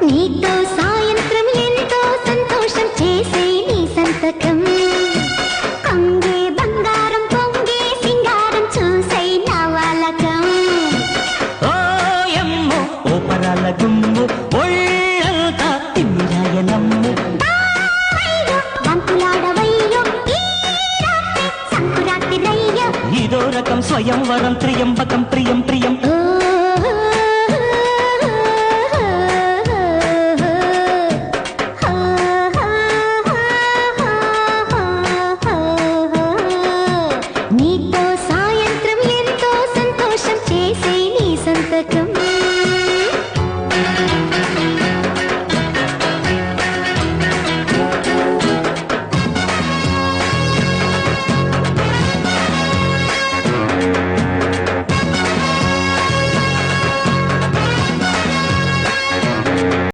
నీతో సాయంత్రం ఎంతో సంతోషం చేసే నీ సంతకం కంగే బంగారం పొంగే సింగారం చూసే నా వాలకం ఓయమ్మో ఓ పరాల గుమ్ము ఒళ్ళంతా తిమ్మిరాయనమ్ము వంతులాడవయ్యో సంకురాత్రి రయ్యో ఇదో రకం స్వయంవరం త్రియంబకం ప్రియం